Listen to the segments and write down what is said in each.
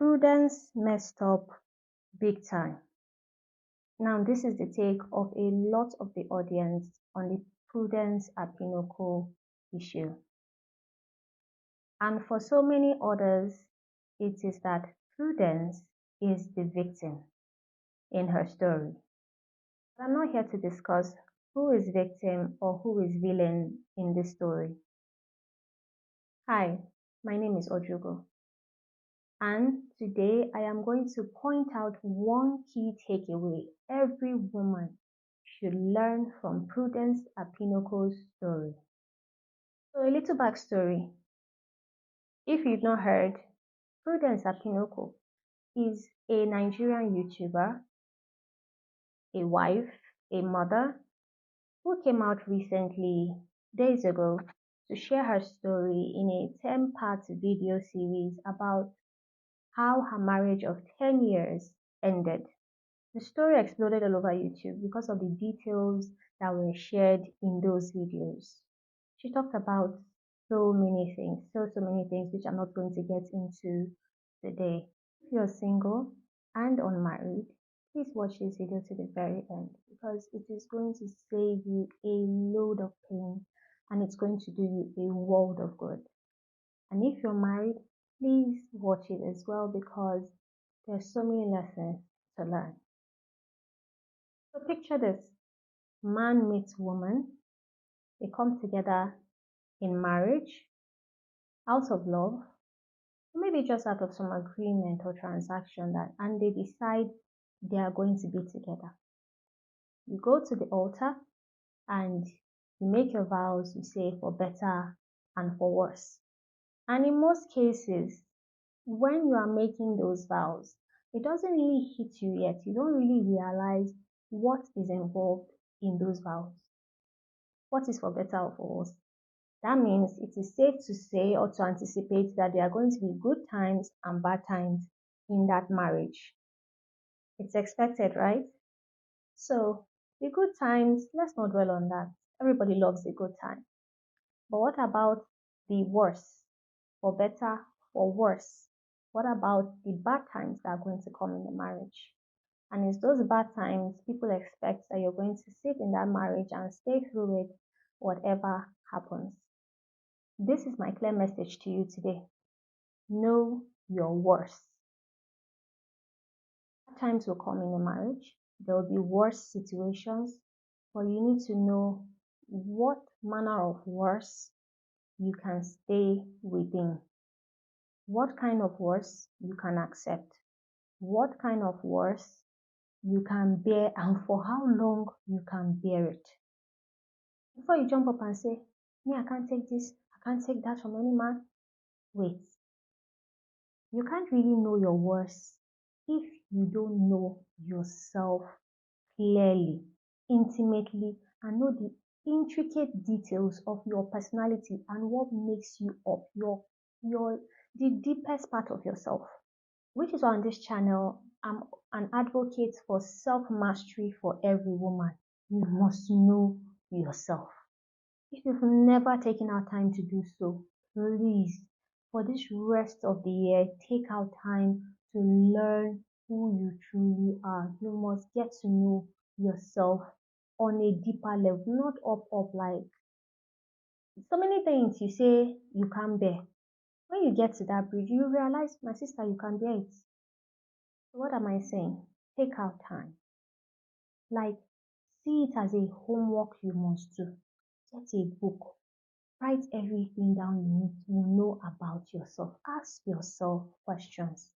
Prudence messed up big time. Now, this is the take of a lot of the audience on the Prudence Apinoko issue. And for so many others, it is that Prudence is the victim in her story. But I'm not here to discuss who is victim or who is villain in this story. Hi, my name is Ojugo. And today I am going to point out one key takeaway every woman should learn from Prudence Apinoko's story. So, a little backstory. If you've not heard, Prudence Apinoko is a Nigerian YouTuber, a wife, a mother, who came out recently, days ago, to share her story in a 10-part video series about how her marriage of 10 years ended. The story exploded all over YouTube because of the details that were shared in those videos. She talked about so many things, so many things, which I'm not going to get into today. If you're single and unmarried, please watch this video to the very end because it is going to save you a load of pain and it's going to do you a world of good. And if you're married, please watch it as well because there's so many lessons to learn. So picture this. Man meets woman. They come together in marriage, out of love, or maybe just out of some agreement or transaction and they decide they are going to be together. You go to the altar and you make your vows, you say for better and for worse. And in most cases, when you are making those vows, it doesn't really hit you yet. You don't really realize what is involved in those vows. What is for better or for worse? That means it is safe to say or to anticipate that there are going to be good times and bad times in that marriage. It's expected, right? So, the good times, let's not dwell on that. Everybody loves a good time. But what about the worse? For better, for worse? What about the bad times that are going to come in the marriage? And it's those bad times people expect that you're going to sit in that marriage and stay through it, whatever happens. This is my clear message to you today. Know your worth. Bad times will come in a marriage. There will be worse situations, but you need to know what manner of worse you can stay within. What kind of worse you can accept. What kind of worse you can bear and for how long you can bear it. Before you jump up and say, me, I can't take this, I can't take that from any man. Wait. You can't really know your worth if you don't know yourself clearly, intimately, and know the intricate details of your personality and what makes you up, the deepest part of yourself. Which is why on this channel, I'm an advocate for self-mastery for every woman. You must know yourself. If you've never taken out time to do so, please, for this rest of the year, take out time to learn who you truly are. You must get to know yourself on a deeper level, not up like so many things you say you can't bear. When you get to that bridge, you realize, my sister, you can bear it. So what am I saying? Take out time. Like, see it as a homework you must do. Get a book. Write everything down you need to know about yourself. Ask yourself questions.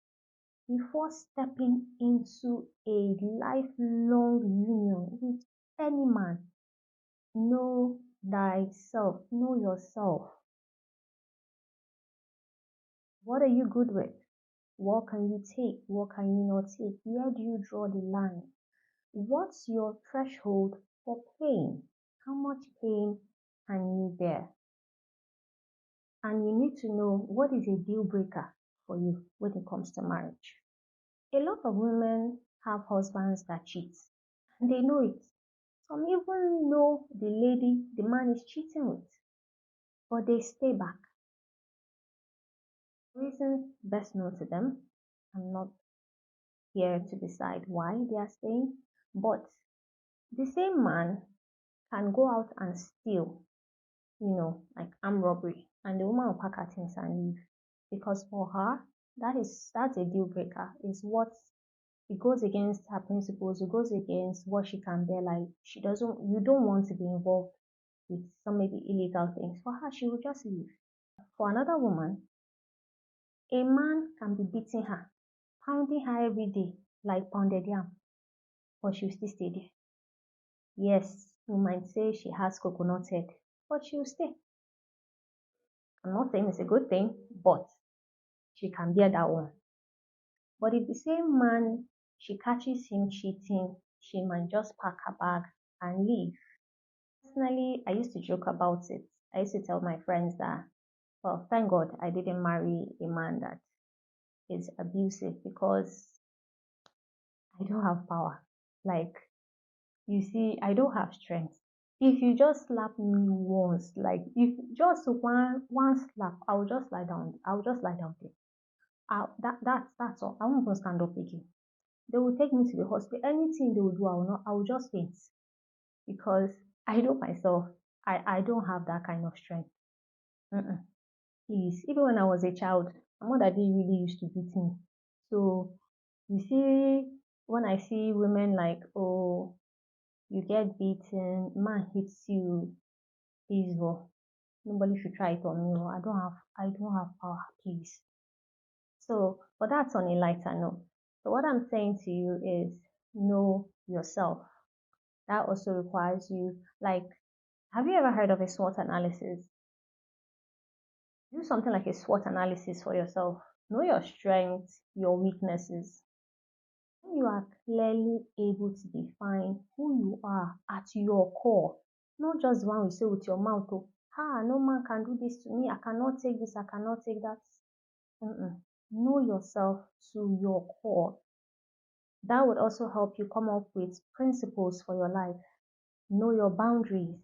Before stepping into a lifelong union with any man, know thyself. Know yourself. What are you good with? What can you take? What can you not take? Where do you draw the line? What's your threshold for pain? How much pain can you bear? And you need to know what is a deal breaker for you when it comes to marriage. A lot of women have husbands that cheat, and they know it. Some even know the man is cheating with, but they stay back. Reasons best known to them, I'm not here to decide why they are staying. But the same man can go out and steal, like armed robbery, and the woman will pack her things and leave. Because for her, that's a deal breaker. Is what it goes against her principles, it goes against what she can bear. Like you don't want to be involved with some maybe illegal things. For her, she will just leave. For another woman, a man can be beating her, pounding her every day like pounded yam, but she'll still stay there. Yes, you might say she has coconut head, but she'll stay. I'm not saying it's a good thing, but she can bear that one. But if the same man, she catches him cheating, she might just pack her bag and leave. Personally, I used to joke about it. I used to tell my friends that, well, thank God I didn't marry a man that is abusive because I don't have power. Like, you see, I don't have strength. If you just slap me once, like if just one slap, I'll just lie down. I'll just lie down there. That's all. I won't even stand up again. They will take me to the hospital. Anything they will do, I will just faint because I know myself. I don't have that kind of strength. Mm-mm. Please, even when I was a child, my mother didn't really used to beat me. So you see, when I see women like, oh, you get beaten, man hits you, please, oh, nobody should try it on me. Oh, I don't have power, please. So, but that's on a lighter note. So what I'm saying to you is know yourself. That also requires you, like, have you ever heard of a SWOT analysis? Do something like a SWOT analysis for yourself. Know your strengths, your weaknesses. When you are clearly able to define who you are at your core, not just one you say with your mouth, oh, no man can do this to me, I cannot take this, I cannot take that. Know yourself to your core. That would also help you come up with principles for your life. Know your boundaries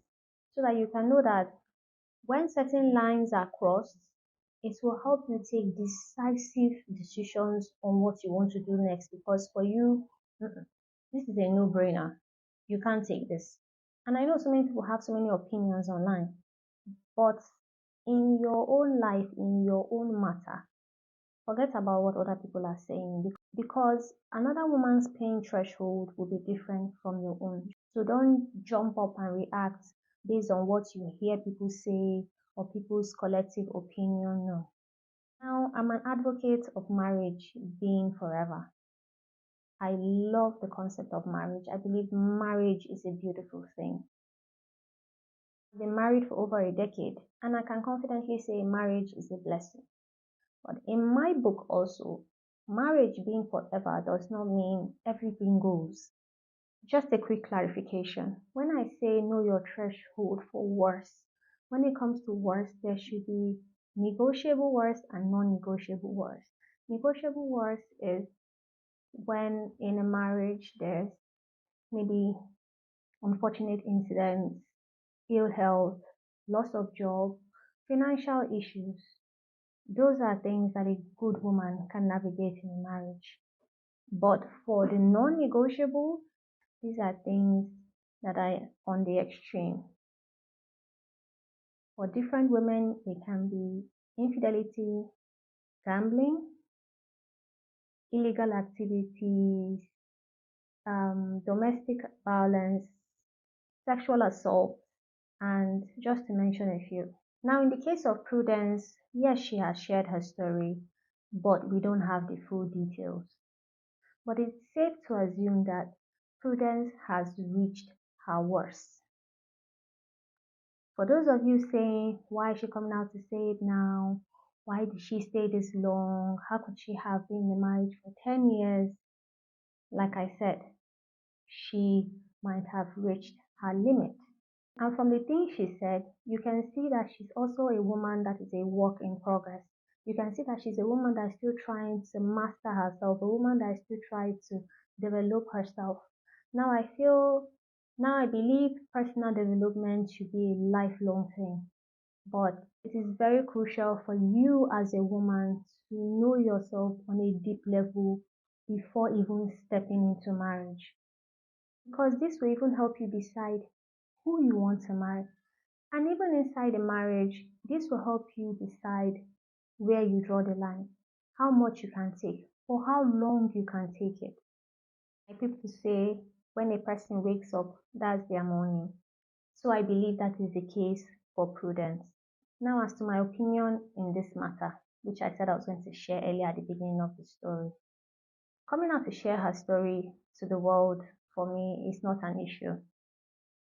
so that you can know that when certain lines are crossed, it will help you take decisive decisions on what you want to do next because for you, this is a no-brainer. You can't take this. And I know so many people have so many opinions online, but in your own life, in your own matter, forget about what other people are saying because another woman's pain threshold will be different from your own. So don't jump up and react based on what you hear people say or people's collective opinion. No. Now, I'm an advocate of marriage being forever. I love the concept of marriage. I believe marriage is a beautiful thing. I've been married for over a decade, and I can confidently say marriage is a blessing. But in my book also, marriage being forever does not mean everything goes. Just a quick clarification. When I say know your threshold for worse, when it comes to worse, there should be negotiable worse and non-negotiable worse. Negotiable worse is when in a marriage there's maybe unfortunate incidents, ill health, loss of job, financial issues. Those are things that a good woman can navigate in a marriage. But for the non-negotiable, these are things that are on the extreme. For different women, it can be infidelity, gambling, illegal activities, domestic violence, sexual assault, and just to mention a few. Now, in the case of Prudence, yes, she has shared her story, but we don't have the full details. But it's safe to assume that Prudence has reached her worst. For those of you saying, why is she coming out to say it now? Why did she stay this long? How could she have been in the marriage for 10 years? Like I said, she might have reached her limit. And from the things she said, you can see that she's also a woman that is a work in progress. You can see that she's a woman that is still trying to master herself, a woman that is still trying to develop herself. Now I believe personal development should be a lifelong thing. But it is very crucial for you as a woman to know yourself on a deep level before even stepping into marriage. Because this will even help you decide who you want to marry. And even inside a marriage, this will help you decide where you draw the line, how much you can take, for how long you can take it. Like people say, when a person wakes up, that's their morning. So I believe that is the case for Prudence. Now, as to my opinion in this matter, which I said I was going to share earlier at the beginning of the story, coming out to share her story to the world for me is not an issue.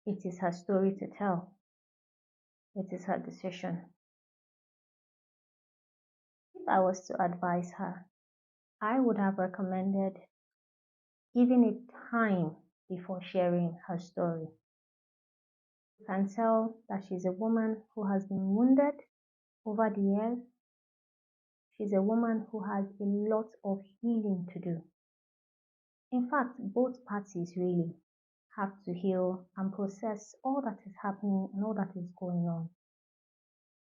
It is her story to tell. It is her decision. If I was to advise her, I would have recommended giving it time before sharing her story. You can tell that she's a woman who has been wounded over the years. She's a woman who has a lot of healing to do. In fact, both parties really have to heal and process all that is happening and all that is going on.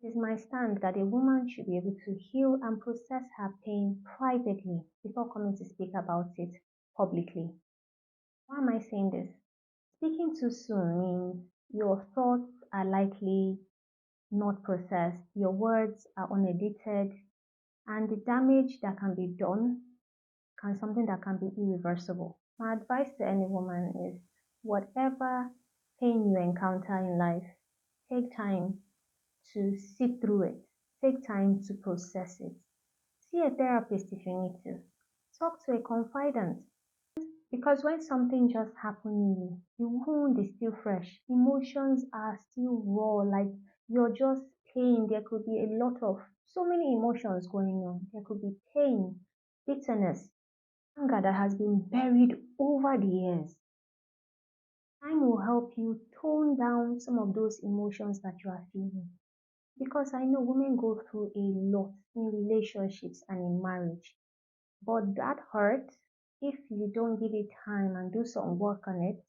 It is my stand that a woman should be able to heal and process her pain privately before coming to speak about it publicly. Why am I saying this? Speaking too soon means your thoughts are likely not processed, your words are unedited, and the damage that can be done something that can be irreversible. My advice to any woman is whatever pain you encounter in life, take time to sit through it. Take time to process it. See a therapist if you need to. Talk to a confidant. Because when something just happened, the wound is still fresh. Emotions are still raw, like you're just pain. There could be a lot of so many emotions going on. There could be pain, bitterness, anger that has been buried over the years. Time will help you tone down some of those emotions that you are feeling. Because I know women go through a lot in relationships and in marriage. But that hurt, if you don't give it time and do some work on it,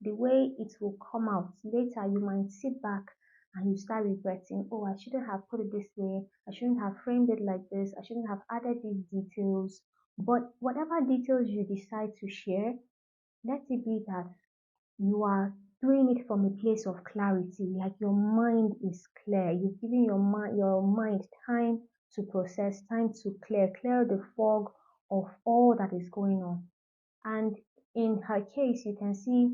the way it will come out later, you might sit back and you start regretting, oh, I shouldn't have put it this way. I shouldn't have framed it like this. I shouldn't have added these details. But whatever details you decide to share, let it be that you are doing it from a place of clarity, like your mind is clear. You've given your mind time to process, time to clear the fog of all that is going on. And in her case, you can see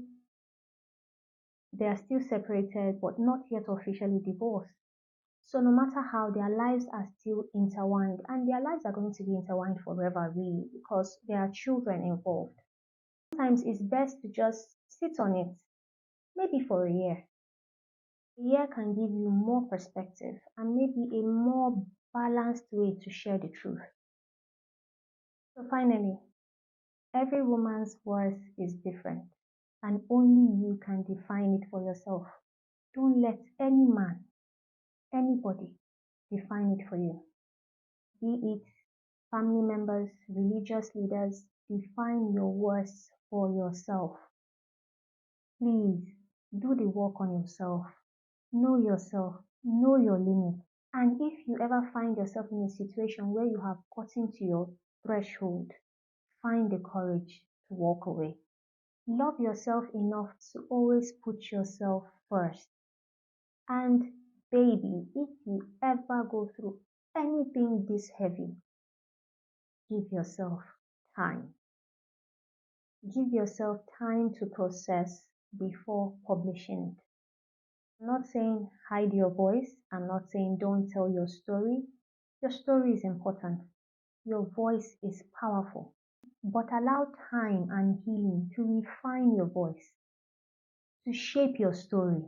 they are still separated, but not yet officially divorced. So no matter how, their lives are still intertwined, and their lives are going to be intertwined forever, really, because there are children involved. Sometimes it's best to just sit on it, maybe for a year. A year can give you more perspective and maybe a more balanced way to share the truth. So finally, every woman's worth is different, and only you can define it for yourself. Don't let any man, anybody, define it for you. Be it family members, religious leaders, define your worth for yourself. Please do the work on yourself. Know yourself, know your limits. And if you ever find yourself in a situation where you have gotten to your threshold, find the courage to walk away. Love yourself enough to always put yourself first. And baby, if you ever go through anything this heavy, give yourself time. Give yourself time to process before publishing it. I'm not saying hide your voice. I'm not saying don't tell your story. Your story is important. Your voice is powerful. But allow time and healing to refine your voice, to shape your story.